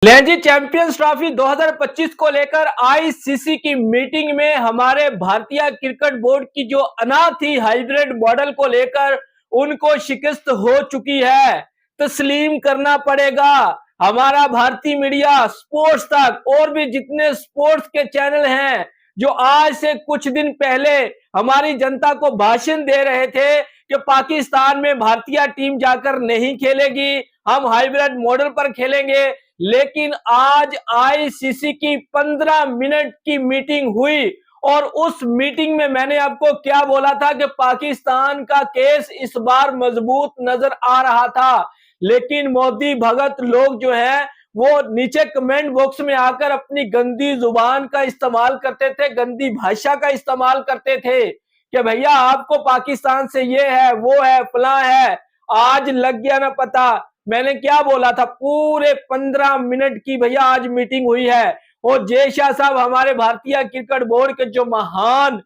ले जी, champions trophy 2025 को लेकर आईसीसी की मीटिंग में हमारे भारतीय क्रिकेट बोर्ड की जो अनाथी हाइब्रिड मॉडल को लेकर उनको शिकस्त हो चुकी है। तस्लीम करना पड़ेगा। हमारा भारतीय मीडिया, स्पोर्ट्स तक और भी जितने स्पोर्ट्स के चैनल हैं जो आज से कुछ दिन पहले हमारी जनता को भाषण दे रहे थे कि पाकिस्तान में भारतीय टीम जाकर नहीं खेलेगी, हम हाइब्रिड मॉडल पर खेलेंगे, लेकिन आज आईसीसी की 15 मिनट की मीटिंग हुई और उस मीटिंग में मैंने आपको क्या बोला था कि पाकिस्तान का केस इस बार मजबूत नजर आ रहा था। लेकिन मोदी भगत लोग जो है वो नीचे कमेंट बॉक्स में आकर अपनी गंदी जुबान का इस्तेमाल करते थे, गंदी भाषा का इस्तेमाल करते थे कि भैया आपको पाकिस्तान से ये है, वो है, फला है। आज लग गया ना पता मैंने क्या बोला था। पूरे 15 मिनट की भैया आज मीटिंग हुई है और जय शाह साहब हमारे भारतीय क्रिकेट बोर्ड के जो महान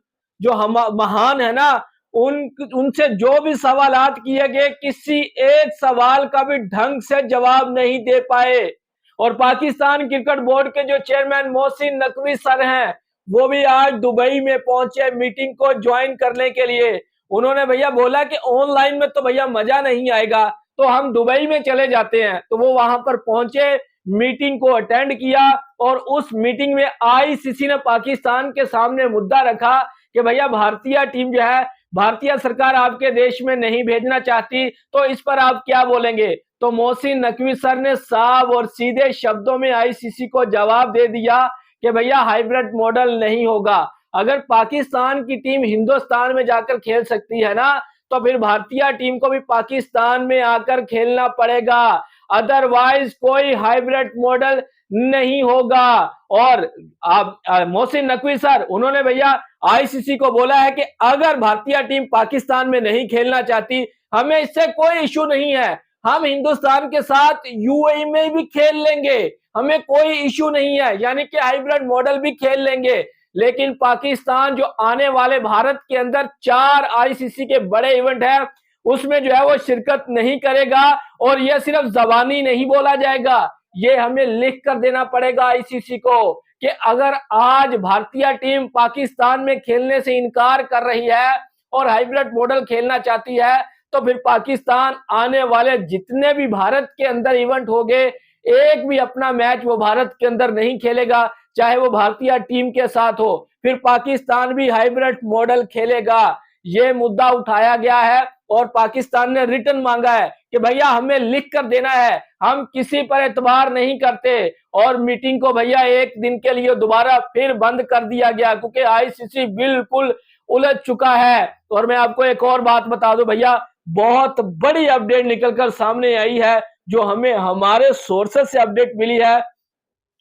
है ना, उनसे जो भी सवालात किए गए, किसी एक सवाल का भी ढंग से जवाब नहीं दे पाए। और पाकिस्तान क्रिकेट बोर्ड के जो चेयरमैन मोहसिन नकवी सर हैं, वो भी आज दुबई में पहुंचे मीटिंग को ज्वाइन करने के लिए। उन्होंने भैया बोला कि ऑनलाइन में तो भैया मजा नहीं आएगा, तो हम दुबई में चले जाते हैं। तो वो वहां पर पहुंचे, मीटिंग को अटेंड किया और उस मीटिंग में आईसीसी ने पाकिस्तान के सामने मुद्दा रखा कि भैया भारतीय टीम जो है, भारतीय सरकार आपके देश में नहीं भेजना चाहती, तो इस पर आप क्या बोलेंगे। तो मोहसिन नकवी सर ने साफ और सीधे शब्दों में आईसीसी को जवाब दे दिया कि भैया हाइब्रिड मॉडल नहीं होगा। अगर पाकिस्तान की टीम हिंदुस्तान में जाकर खेल सकती है ना, तो फिर भारतीय टीम को भी पाकिस्तान में आकर खेलना पड़ेगा, अदरवाइज कोई हाइब्रिड मॉडल नहीं होगा। और आप मोहसिन नकवी सर उन्होंने भैया आईसीसी को बोला है कि अगर भारतीय टीम पाकिस्तान में नहीं खेलना चाहती, हमें इससे कोई इश्यू नहीं है, हम हिंदुस्तान के साथ यूएई में भी खेल लेंगे, हमें कोई इश्यू नहीं है, यानी कि हाइब्रिड मॉडल भी खेल लेंगे। लेकिन पाकिस्तान जो आने वाले भारत के अंदर 4 आईसीसी के बड़े इवेंट है, उसमें जो है वो शिरकत नहीं करेगा। और यह सिर्फ जबानी नहीं बोला जाएगा, ये हमें लिख कर देना पड़ेगा आईसीसी को कि अगर आज भारतीय टीम पाकिस्तान में खेलने से इनकार कर रही है और हाइब्रिड मॉडल खेलना चाहती है, तो फिर पाकिस्तान आने वाले जितने भी भारत के अंदर इवेंट होंगे, एक भी अपना मैच वो भारत के अंदर नहीं खेलेगा, चाहे वो भारतीय टीम के साथ हो। फिर पाकिस्तान भी हाइब्रिड मॉडल खेलेगा। ये मुद्दा उठाया गया है और पाकिस्तान ने रिटर्न मांगा है कि भैया हमें लिख कर देना है, हम किसी पर एतबार नहीं करते। और मीटिंग को भैया एक दिन के लिए दोबारा फिर बंद कर दिया गया क्योंकि आईसीसी बिल्कुल उलझ चुका है। और मैं आपको एक और बात बता दूं भैया, बहुत बड़ी अपडेट निकलकर सामने आई है जो हमें हमारे सोर्सेस से अपडेट मिली है।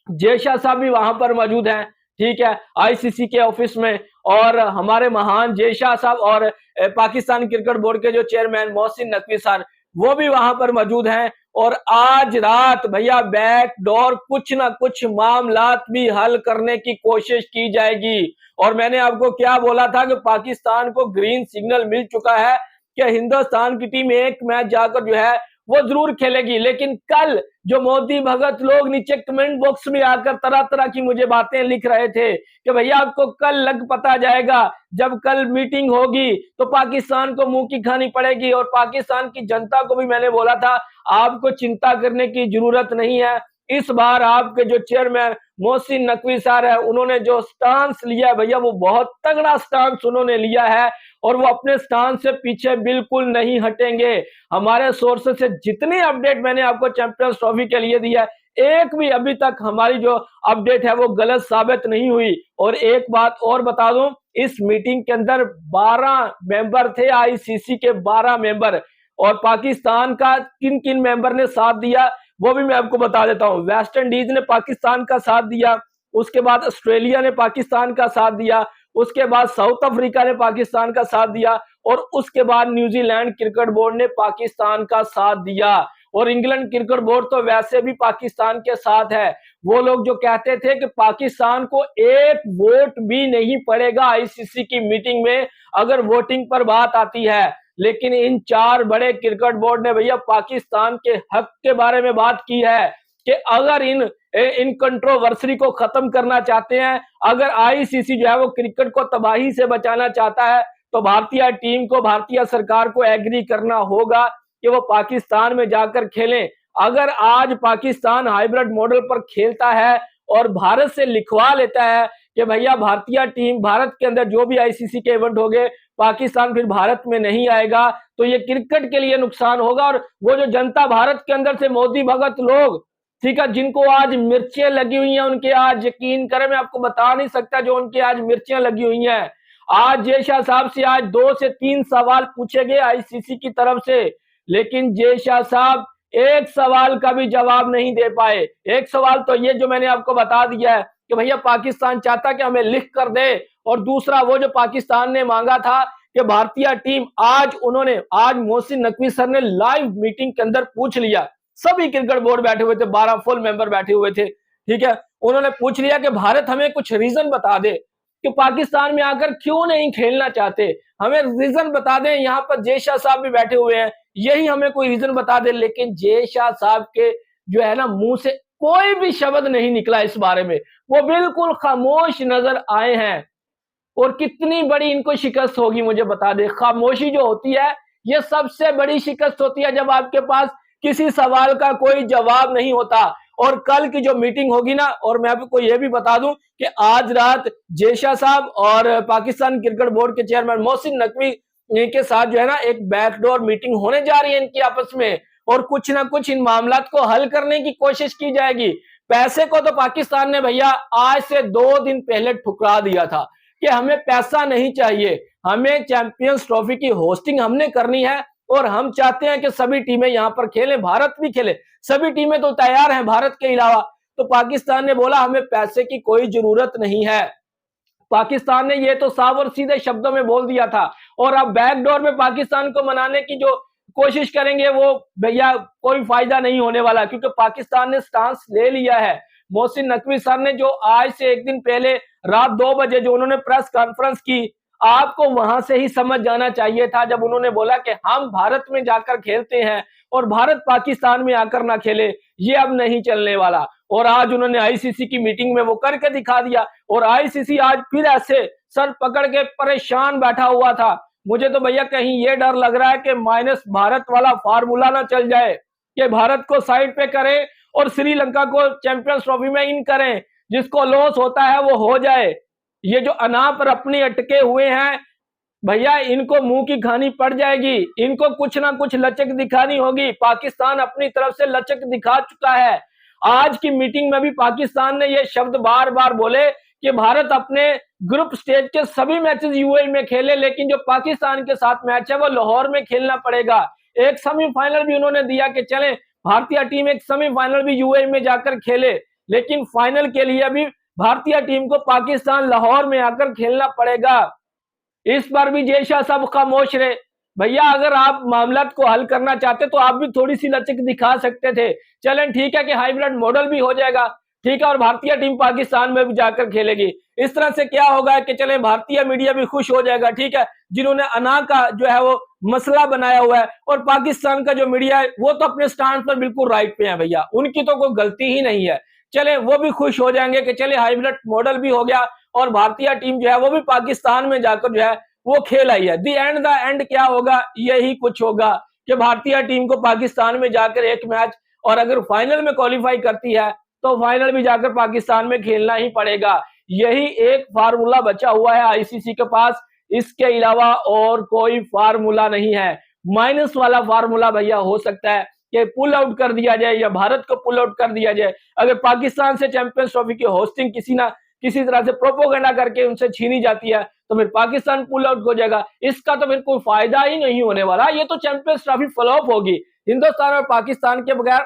जय शाह साहब भी वहां पर मौजूद हैं, ठीक है, आईसीसी के ऑफिस में। और हमारे महान जय शाह साहब और पाकिस्तान क्रिकेट बोर्ड के जो चेयरमैन मोहसिन नकवी सर, वो भी वहां पर मौजूद हैं। और आज रात भैया बैकडोर कुछ ना कुछ मामलात भी हल करने की कोशिश की जाएगी। और मैंने आपको क्या बोला था कि पाकिस्तान को ग्रीन सिग्नल मिल चुका है कि हिंदुस्तान की टीम एक मैच जाकर जो है वो जरूर खेलेगी। लेकिन कल जो मोदी भगत लोग नीचे कमेंट बॉक्स में आकर तरह तरह की मुझे बातें लिख रहे थे कि भैया आपको कल लग पता जाएगा, जब कल मीटिंग होगी तो पाकिस्तान को मुंह की खानी पड़ेगी। और पाकिस्तान की जनता को भी मैंने बोला था आपको चिंता करने की जरूरत नहीं है। इस बार आपके जो चेयरमैन मोहसिन नकवी सर है, उन्होंने जो स्टांस लिया है भैया, वो बहुत तगड़ा स्टांस उन्होंने लिया है और वो अपने स्टांस से पीछे बिल्कुल नहीं हटेंगे। हमारे सोर्सेस से जितनी अपडेट मैंने आपको चैंपियंस ट्रॉफी के लिए दी है, एक भी अभी तक हमारी जो अपडेट है वो गलत साबित नहीं हुई। और एक बात और बता दूं, इस मीटिंग के अंदर 12 मेंबर थे, आईसीसी के 12 मेंबर। और पाकिस्तान का किन किन मेंबर ने साथ दिया वो भी मैं आपको बता देता हूं। वेस्ट इंडीज ने पाकिस्तान का साथ दिया, उसके बाद ऑस्ट्रेलिया ने पाकिस्तान का साथ दिया, उसके बाद साउथ अफ्रीका ने पाकिस्तान का साथ दिया और उसके बाद न्यूजीलैंड क्रिकेट बोर्ड ने पाकिस्तान का साथ दिया। और इंग्लैंड क्रिकेट बोर्ड तो वैसे भी पाकिस्तान के साथ है। वो लोग जो कहते थे कि पाकिस्तान को एक वोट भी नहीं पड़ेगा आईसीसी की मीटिंग में अगर वोटिंग पर बात आती है, लेकिन इन 4 बड़े क्रिकेट बोर्ड ने भैया पाकिस्तान के हक के बारे में बात की है कि अगर इन इन कंट्रोवर्सी को खत्म करना चाहते हैं, अगर आईसीसी जो है वो क्रिकेट को तबाही से बचाना चाहता है, तो भारतीय टीम को, भारतीय सरकार को एग्री करना होगा कि वो पाकिस्तान में जाकर खेलें। अगर आज पाकिस्तान हाइब्रिड मॉडल पर खेलता है और भारत से लिखवा लेता है कि भैया भारतीय टीम, भारत के अंदर जो भी आईसीसी के इवेंट हो गए, पाकिस्तान फिर भारत में नहीं आएगा, तो ये क्रिकेट के लिए नुकसान होगा। और वो जो जनता भारत के अंदर से मोदी भगत लोग, ठीक है, जिनको आज मिर्चें लगी हुई हैं, उनके आज यकीन करें मैं आपको बता नहीं सकता जो उनके आज मिर्चें लगी हुई हैं। आज जय शाह साहब से आज 2 से 3 सवाल पूछे गए आईसीसी की तरफ से, लेकिन जय शाह साहब एक सवाल का भी जवाब नहीं दे पाए। एक सवाल तो ये जो मैंने आपको बता दिया है कि भैया पाकिस्तान चाहता कि हमें लिख कर दे, और दूसरा वो जो पाकिस्तान ने मांगा था कि भारतीय टीम, आज मोहसिन नकवी सर ने लाइव मीटिंग के अंदर पूछ लिया, सभी क्रिकेट बोर्ड बैठे हुए थे, 12 फुल मेंबर बैठे हुए थे, ठीक है, उन्होंने पूछ लिया कि भारत हमें कुछ रीजन बता दे कि पाकिस्तान में आकर क्यों नहीं खेलना चाहते, हमें रीजन बता दें। यहाँ पर जय शाह साहब भी बैठे हुए हैं, यही हमें कोई रीजन बता दे, लेकिन जय शाह साहब के जो है ना मुंह से कोई भी शब्द नहीं निकला इस बारे में, वो बिल्कुल खामोश नजर आए हैं। और कितनी बड़ी इनको शिकस्त होगी मुझे बता दे। खामोशी जो होती है ये सबसे बड़ी शिकस्त होती है, जब आपके पास किसी सवाल का कोई जवाब नहीं होता। और कल की जो मीटिंग होगी ना, और मैं आपको ये भी बता दूं कि आज रात जय शाह साहब और पाकिस्तान क्रिकेट बोर्ड के चेयरमैन मोहसिन नकवी के साथ जो है ना एक बैकडोर मीटिंग होने जा रही है इनकी आपस में, और कुछ ना कुछ इन मामलात को हल करने की कोशिश की जाएगी। पैसे को तो पाकिस्तान ने भैया आज से 2 दिन पहले ठुकरा दिया था कि हमें पैसा नहीं चाहिए, हमें चैंपियंस ट्रॉफी की होस्टिंग हमने करनी है, और हम चाहते हैं कि सभी टीमें यहां पर खेलें, भारत भी खेले, सभी टीमें तो तैयार हैं भारत के अलावा। तो पाकिस्तान ने बोला हमें पैसे की कोई जरूरत नहीं है, पाकिस्तान ने ये तो साफ और सीधे शब्दों में बोल दिया था। और अब बैकडोर में पाकिस्तान को मनाने की जो कोशिश करेंगे वो भैया कोई फायदा नहीं होने वाला, क्योंकि पाकिस्तान ने स्टांस ले लिया है। मोहसिन नकवी सर ने जो आज से एक दिन पहले रात 2 बजे जो उन्होंने प्रेस कॉन्फ्रेंस की, आपको वहां से ही समझ जाना चाहिए था जब उन्होंने बोला कि हम भारत में जाकर खेलते हैं और भारत पाकिस्तान में आकर ना खेले, ये अब नहीं चलने वाला। और आज उन्होंने आईसीसी की मीटिंग में वो करके दिखा दिया, और आईसीसी आज फिर ऐसे सर पकड़ के परेशान बैठा हुआ था। मुझे तो भैया कहीं ये डर लग रहा है कि माइनस भारत वाला फार्मूला ना चल जाए, कि भारत को साइड पे करें और श्रीलंका को चैंपियंस ट्रॉफी में इन करें, जिसको लॉस होता है वो हो जाए। ये जो अनाप पर अपने अटके हुए हैं भैया, इनको मुंह की खानी पड़ जाएगी, इनको कुछ ना कुछ लचक दिखानी होगी। पाकिस्तान अपनी तरफ से लचक दिखा चुका है। आज की मीटिंग में भी पाकिस्तान ने ये शब्द बार बार बोले कि भारत अपने ग्रुप स्टेज के सभी मैचेस यूएई में खेले, लेकिन जो पाकिस्तान के साथ मैच है वो लाहौर में खेलना पड़ेगा। एक सेमीफाइनल भी उन्होंने दिया कि चलें भारतीय टीम एक सेमीफाइनल भी यूएई में जाकर खेले, लेकिन फाइनल के लिए भी भारतीय टीम को पाकिस्तान लाहौर में आकर खेलना पड़ेगा। इस बार भी जय शाह साहब खामोश रहे। भैया अगर आप मामला को हल करना चाहते तो आप भी थोड़ी सी लचक दिखा सकते थे। चलें ठीक है कि हाइब्रिड मॉडल भी हो जाएगा, ठीक है, और भारतीय टीम पाकिस्तान में भी जाकर खेलेगी। इस तरह से क्या होगा कि चले भारतीय मीडिया भी खुश हो जाएगा, ठीक है, जिन्होंने अना का जो है वो मसला बनाया हुआ है, और पाकिस्तान का जो मीडिया है वो तो अपने स्टैंड पर बिल्कुल राइट पे है भैया, उनकी तो कोई गलती ही नहीं है। चले वो भी खुश हो जाएंगे कि चले हाइब्रिड मॉडल भी हो गया और भारतीय टीम जो है वो भी पाकिस्तान में जाकर जो है वो खेल आई है। दी एंड क्या होगा, यही कुछ होगा कि भारतीय टीम को पाकिस्तान में जाकर एक मैच, और अगर फाइनल में क्वालिफाई करती है तो फाइनल भी जाकर पाकिस्तान में खेलना ही पड़ेगा। यही एक फार्मूला बचा हुआ है आईसीसी के पास, इसके अलावा और कोई फार्मूला नहीं है। माइनस वाला फार्मूला भैया हो सकता है कि पुल आउट कर दिया जाए या भारत को पुल आउट कर दिया जाए। अगर पाकिस्तान से चैंपियंस ट्रॉफी की होस्टिंग किसी ना किसी तरह से प्रोपोगेंडा करके उनसे छीनी जाती है तो फिर पाकिस्तान पुल आउट हो जाएगा, इसका तो फिर कोई फायदा ही नहीं होने वाला। ये तो चैंपियंस ट्रॉफी फ्लॉप होगी। हिंदुस्तान और पाकिस्तान के बगैर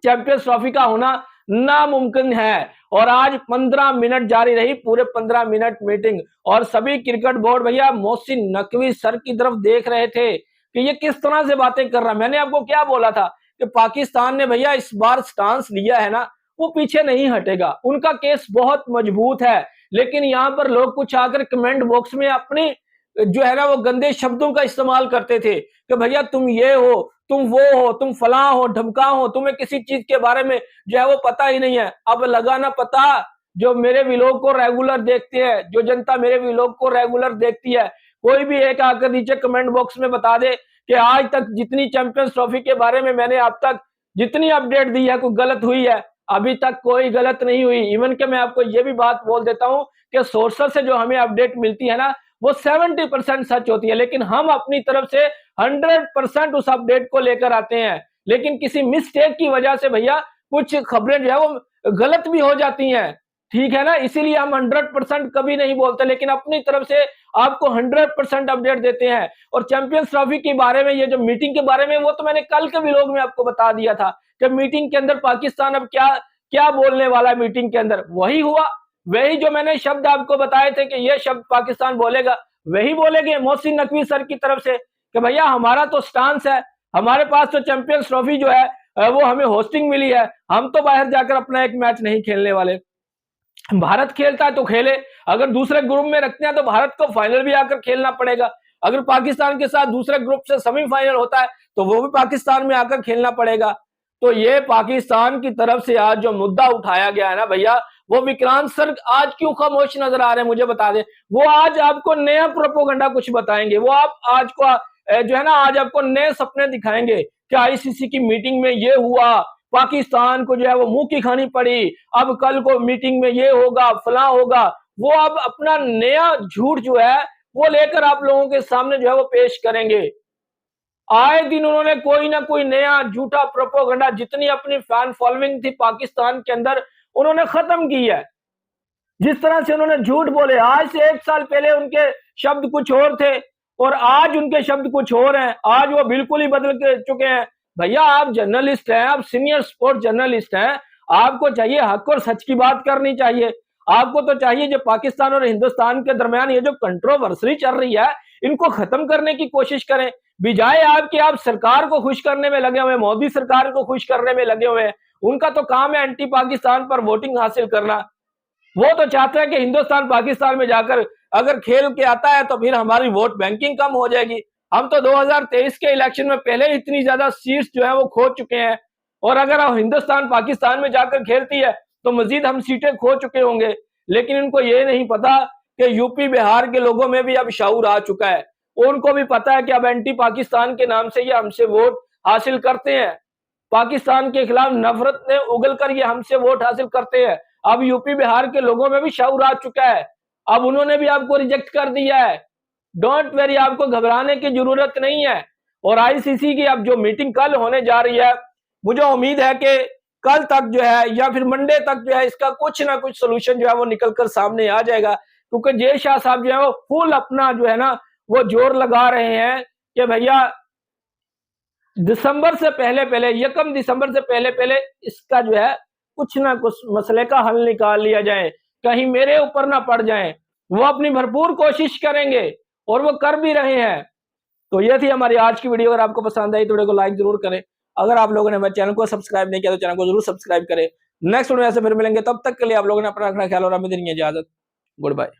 चैंपियंस ट्रॉफी का होना नामुमकिन है। और आज 15 मिनट जारी रही, पूरे 15 मिनट मीटिंग, और सभी क्रिकेट बोर्ड भैया मोहसिन नकवी सर की तरफ देख रहे थे कि ये किस तरह से बातें कर रहा है। मैंने आपको क्या बोला था कि पाकिस्तान ने भैया इस बार स्टांस लिया है ना, वो पीछे नहीं हटेगा, उनका केस बहुत मजबूत है। लेकिन यहाँ पर लोग कुछ आकर कमेंट बॉक्स में अपनी जो है ना वो गंदे शब्दों का इस्तेमाल करते थे कि भैया तुम ये हो, तुम वो हो, तुम फलां हो, ढमका हो, तुम्हें किसी चीज के बारे में जो है वो पता ही नहीं है। अब लगा ना पता, जो मेरे व्लॉग को रेगुलर देखते हैं, जो जनता मेरे व्लॉग को रेगुलर देखती है, कोई भी एक आकर नीचे कमेंट बॉक्स में बता दे कि आज तक जितनी चैंपियंस ट्रॉफी के बारे में मैंने अब तक जितनी अपडेट दी है कोई गलत हुई है। अभी तक कोई गलत नहीं हुई। इवन के मैं आपको ये भी बात बोल देता हूं कि सोर्सेस से जो हमें अपडेट मिलती है ना वो 70% सच होती है, लेकिन हम अपनी तरफ से 100% उस अपडेट को लेकर आते हैं। लेकिन किसी मिस्टेक की वजह से भैया कुछ खबरें जो है वो गलत भी हो जाती हैं, ठीक है ना। इसीलिए हम 100% कभी नहीं बोलते, लेकिन अपनी तरफ से आपको 100% अपडेट देते हैं। और चैंपियंस ट्रॉफी के बारे में, ये जो मीटिंग के बारे में, वो तो मैंने कल के व्लॉग में आपको बता दिया था कि मीटिंग के अंदर पाकिस्तान अब क्या क्या बोलने वाला है। मीटिंग के अंदर वही हुआ, वही जो मैंने शब्द आपको बताए थे कि ये शब्द पाकिस्तान बोलेगा, वही बोलेंगे मोहसिन नकवी सर की तरफ से कि भैया हमारा तो स्टांस है, हमारे पास तो चैंपियंस ट्रॉफी जो है वो हमें होस्टिंग मिली है, हम तो बाहर जाकर अपना एक मैच नहीं खेलने वाले। भारत खेलता है तो खेले, अगर दूसरे ग्रुप में रखते हैं तो भारत को फाइनल भी आकर खेलना पड़ेगा। अगर पाकिस्तान के साथ दूसरे ग्रुप से सेमीफाइनल होता है तो वो भी पाकिस्तान में आकर खेलना पड़ेगा। तो ये पाकिस्तान की तरफ से आज जो मुद्दा उठाया गया है ना भैया, वो विक्रांत सर आज क्यों खामोश नजर आ रहे हैं मुझे बता दें। वो आज आपको नया प्रोपोगंडा कुछ बताएंगे, वो आप आज को जो है ना आज आपको नए सपने दिखाएंगे कि आईसीसी की मीटिंग में ये हुआ, पाकिस्तान को जो है वो मुंह की खानी पड़ी, अब कल को मीटिंग में ये होगा, फलां होगा। वो अब अपना नया झूठ जो है वो लेकर आप लोगों के सामने जो है वो पेश करेंगे। आए दिन उन्होंने कोई ना कोई नया झूठा प्रोपोगंडा, जितनी अपनी फैन फॉलोइंग थी पाकिस्तान के अंदर, उन्होंने खत्म की है। जिस तरह से उन्होंने झूठ बोले, आज से 1 साल पहले उनके शब्द कुछ और थे और आज उनके शब्द कुछ और हैं। आज वो बिल्कुल ही बदल के चुके हैं। भैया आप जर्नलिस्ट हैं, आप सीनियर स्पोर्ट्स जर्नलिस्ट हैं, आपको चाहिए हक और सच की बात करनी चाहिए। आपको तो चाहिए जो पाकिस्तान और हिंदुस्तान के दरमियान ये जो कंट्रोवर्सी चल रही है, इनको खत्म करने की कोशिश करें। बिजाय आपके आप सरकार को खुश करने में लगे हुए हैं, मोदी सरकार को खुश करने में लगे हुए हैं। उनका तो काम है एंटी पाकिस्तान पर वोटिंग हासिल करना। वो तो चाहते हैं कि हिंदुस्तान पाकिस्तान में जाकर अगर खेल के आता है तो फिर हमारी वोट बैंकिंग कम हो जाएगी। हम तो 2023 के इलेक्शन में पहले इतनी ज्यादा सीट्स जो है वो खो चुके हैं, और अगर हिंदुस्तान पाकिस्तान में जाकर खेलती है तो मजीद हम सीटें खो चुके होंगे। लेकिन इनको ये नहीं पता कि यूपी बिहार के लोगों में भी अब शऊर आ चुका है। उनको भी पता है कि अब एंटी पाकिस्तान के नाम से ये हमसे वोट हासिल करते हैं, पाकिस्तान के खिलाफ नफरत ने उगल कर ये हमसे वोट हासिल करते हैं। अब यूपी बिहार के लोगों में भी शऊर आ चुका है, अब उन्होंने भी आपको रिजेक्ट कर दिया है। डोंट वेरी, आपको घबराने की जरूरत नहीं है। और आईसीसी की अब जो मीटिंग कल होने जा रही है, मुझे उम्मीद है कि कल तक जो है या फिर मंडे तक जो है इसका कुछ ना कुछ सोल्यूशन जो है वो निकल कर सामने आ जाएगा। क्योंकि जय शाह साहब जो है वो फुल अपना जो है ना वो जोर लगा रहे हैं कि भैया दिसंबर से पहले पहले, 1 दिसंबर से पहले पहले इसका जो है कुछ ना कुछ मसले का हल निकाल लिया जाए, कहीं मेरे ऊपर ना पड़ जाए। वो अपनी भरपूर कोशिश करेंगे और वो कर भी रहे हैं। तो ये थी हमारी आज की वीडियो। अगर आपको पसंद आई तो वीडियो को लाइक जरूर करें। अगर आप लोगों ने मेरे चैनल को सब्सक्राइब नहीं किया तो चैनल को जरूर सब्सक्राइब करें। नेक्स्ट वीडियो में फिर मिलेंगे, तब तक के लिए आप लोगों ने अपना रखना ख्याल और हमें देनी इजाजत। Good bye.